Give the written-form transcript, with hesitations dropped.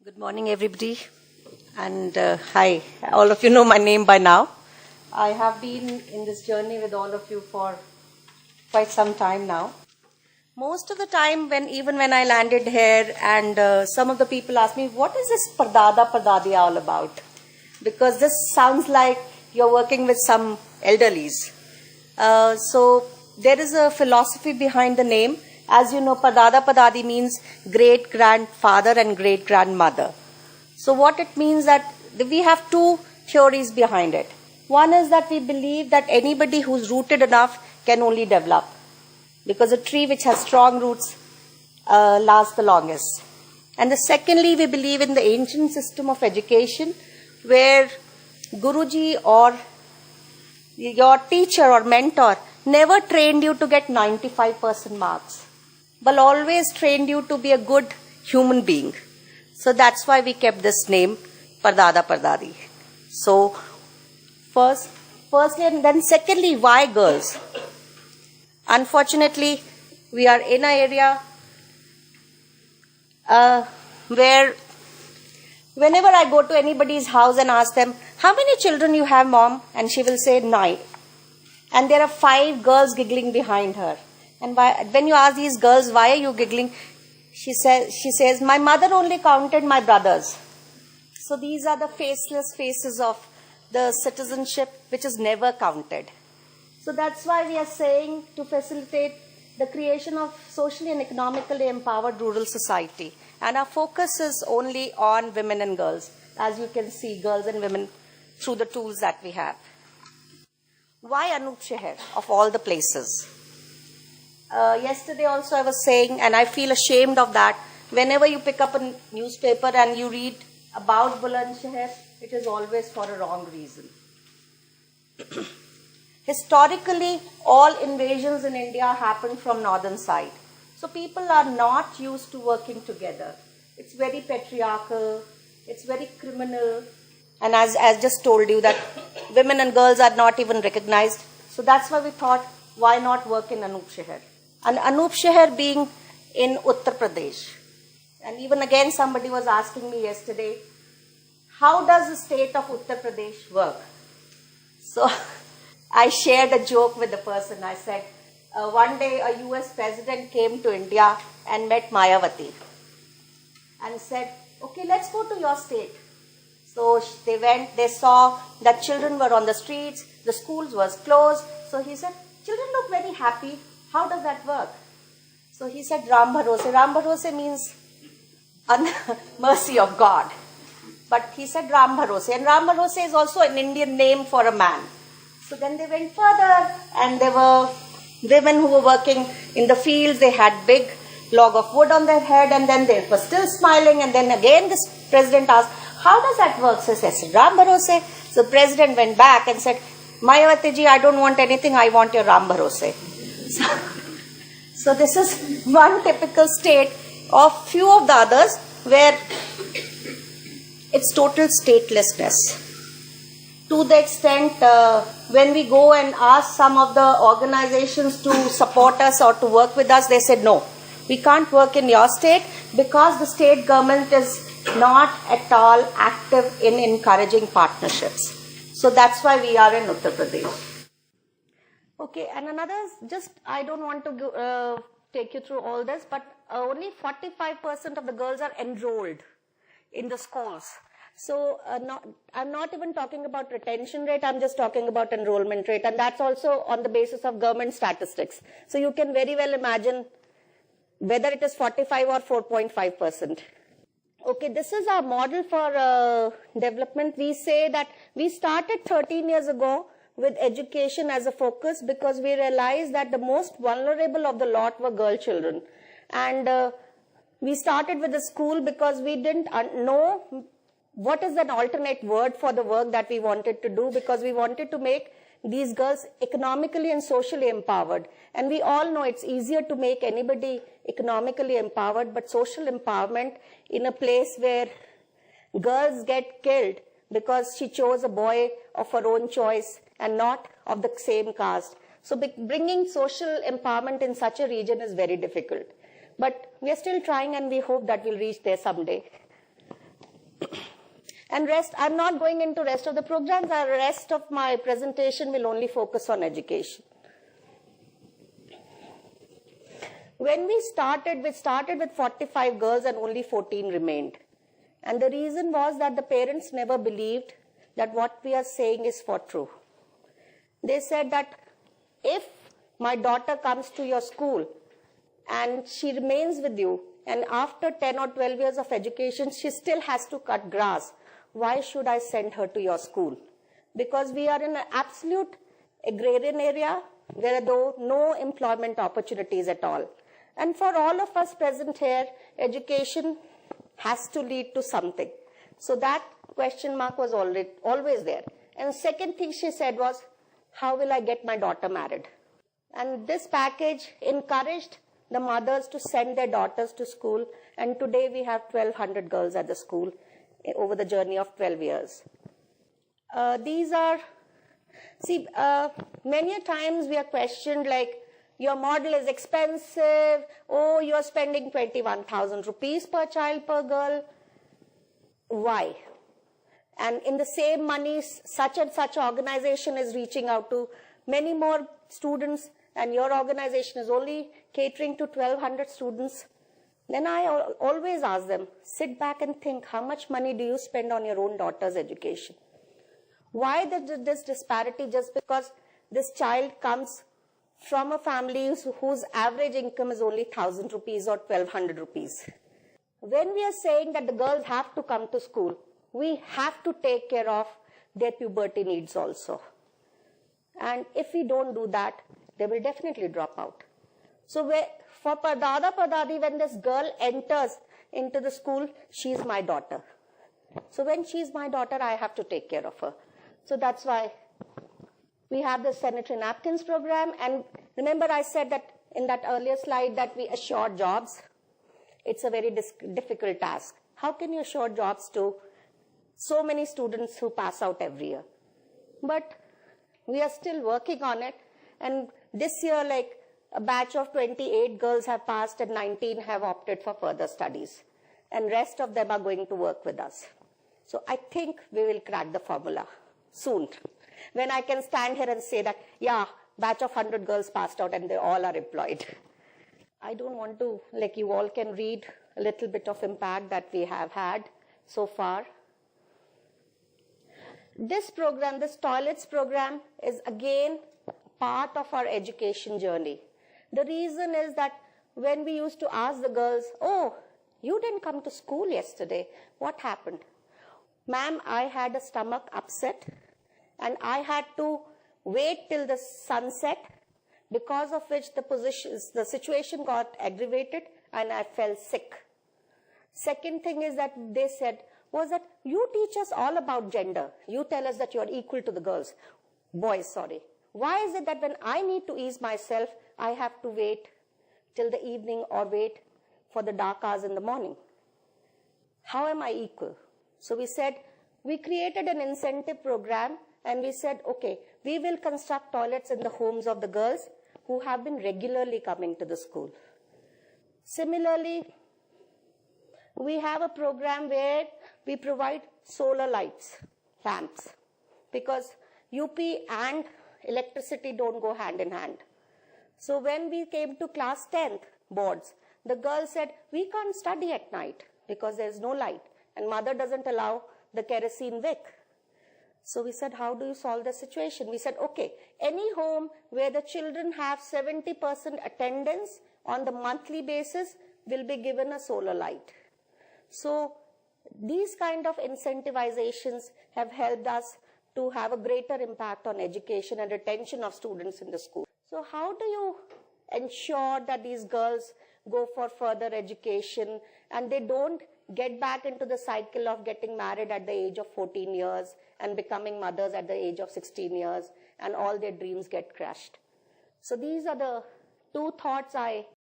Good morning, everybody, and hi. All of you know my name by now. I have been in this journey with all of you for quite some time now. Most of the time, even when I landed here, and some of the people ask me, "What is this Pardada Pardadi all about?" Because this sounds like you're working with some elderlies. So there is a philosophy behind the name. As you know, Pardada Pardadi means great-grandfather and great-grandmother. So what it means that we have two theories behind it. One is that we believe that anybody who's rooted enough can only develop. Because a tree which has strong roots lasts the longest. And secondly, we believe in the ancient system of education where Guruji or your teacher or mentor never trained you to get 95% marks, but always trained you to be a good human being. So that's why we kept this name, Pardada Pardadi. So firstly and then secondly, why girls? Unfortunately, we are in an area where whenever I go to anybody's house and ask them, how many children you have, mom? And she will say 9. And there are 5 girls giggling behind her. And when you ask these girls, why are you giggling? She says, my mother only counted my brothers. So these are the faceless faces of the citizenship which is never counted. So that's why we are saying to facilitate the creation of socially and economically empowered rural society. And our focus is only on women and girls. As you can see, girls and women through the tools that we have. Why Anup Sheher, of all the places? Yesterday also I was saying, and I feel ashamed of that, whenever you pick up a newspaper and you read about Bulandshahr, it is always for a wrong reason. Historically, all invasions in India happened from northern side. So people are not used to working together. It's very patriarchal, it's very criminal, and as I just told you that women and girls are not even recognized. So that's why we thought, why not work in Anup Sheher? And Anup Sheher being in Uttar Pradesh. And even again somebody was asking me yesterday, how does the state of Uttar Pradesh work? So I shared a joke with the person. I said, one day a US president came to India and met Mayawati and said, okay, let's go to your state. So they went, they saw that children were on the streets, the schools was closed. So he said, children look very happy. How does that work? So he said, Ram Bharose. Ram Bharose means mercy of God. But he said Ram Bharose. And Ram Bharose is also an Indian name for a man. So then they went further and there were women who were working in the fields. They had big log of wood on their head and then they were still smiling. And then again this president asked, how does that work? So he said, Ram Bharose. So the president went back and said, Mayawati ji, I don't want anything. I want your Ram Bharose. So this is one typical state of few of the others where it's total statelessness. To the extent when we go and ask some of the organizations to support us or to work with us, they said, no, we can't work in your state because the state government is not at all active in encouraging partnerships. So that's why we are in Uttar Pradesh. Okay, and another, I don't want to take you through all this, but only 45% of the girls are enrolled in the schools. So I'm not even talking about retention rate, I'm just talking about enrollment rate, and that's also on the basis of government statistics. So you can very well imagine whether it is 45 or 4.5%. Okay, this is our model for development. We say that we started 13 years ago with education as a focus because we realized that the most vulnerable of the lot were girl children. And we started with a school because we didn't know what is an alternate word for the work that we wanted to do, because we wanted to make these girls economically and socially empowered. And we all know it's easier to make anybody economically empowered, but social empowerment in a place where girls get killed because she chose a boy of her own choice and not of the same caste. So bringing social empowerment in such a region is very difficult. But we are still trying and we hope that we'll reach there someday. And rest, I'm not going into rest of the programs. The rest of my presentation will only focus on education. When we started with 45 girls and only 14 remained. And the reason was that the parents never believed that what we are saying is for true. They said that if my daughter comes to your school and she remains with you, and after 10 or 12 years of education, she still has to cut grass, why should I send her to your school? Because we are in an absolute agrarian area where there are no employment opportunities at all. And for all of us present here, education has to lead to something. So that question mark was always there. And second thing she said was, how will I get my daughter married? And this package encouraged the mothers to send their daughters to school. And today we have 1,200 girls at the school over the journey of 12 years. Many a times we are questioned like, your model is expensive, oh, you are spending 21,000 rupees per child per girl. Why? And in the same money, such and such organization is reaching out to many more students, and your organization is only catering to 1,200 students. Then I always ask them, sit back and think, how much money do you spend on your own daughter's education? Why this disparity just because this child comes from a family whose average income is only 1,000 rupees or 1,200 rupees? When we are saying that the girls have to come to school, we have to take care of their puberty needs also. And if we don't do that, they will definitely drop out. So for Pardada Pardadi, when this girl enters into the school, she's my daughter. So when she's my daughter, I have to take care of her. So that's why we have the sanitary napkins program. And remember I said that in that earlier slide that we assure jobs. It's a very difficult task. How can you assure jobs to so many students who pass out every year? But we are still working on it. And this year, like a batch of 28 girls have passed and 19 have opted for further studies. And rest of them are going to work with us. So I think we will crack the formula soon. When I can stand here and say that, yeah, batch of 100 girls passed out and they all are employed. I don't want to, like you all can read a little bit of impact that we have had so far. This program, this toilets program, is again part of our education journey. The reason is that when we used to ask the girls, oh, you didn't come to school yesterday, what happened? Ma'am, I had a stomach upset and I had to wait till the sunset, because of which the situation got aggravated and I fell sick. Second thing is that they said was that you teach us all about gender. You tell us that you're equal to the girls. Boys, sorry. Why is it that when I need to ease myself, I have to wait till the evening or wait for the dark hours in the morning? How am I equal? So we said, we created an incentive program and we said, okay, we will construct toilets in the homes of the girls who have been regularly coming to the school. Similarly, we have a program where we provide solar lights, lamps, because UP and electricity don't go hand in hand. So when we came to class 10th boards, the girls said, we can't study at night because there's no light and mother doesn't allow the kerosene wick. So we said, how do you solve the situation? We said, okay, any home where the children have 70% attendance on the monthly basis will be given a solar light. So these kind of incentivizations have helped us to have a greater impact on education and retention of students in the school. So how do you ensure that these girls go for further education and they don't get back into the cycle of getting married at the age of 14 years and becoming mothers at the age of 16 years and all their dreams get crushed? So these are the two thoughts I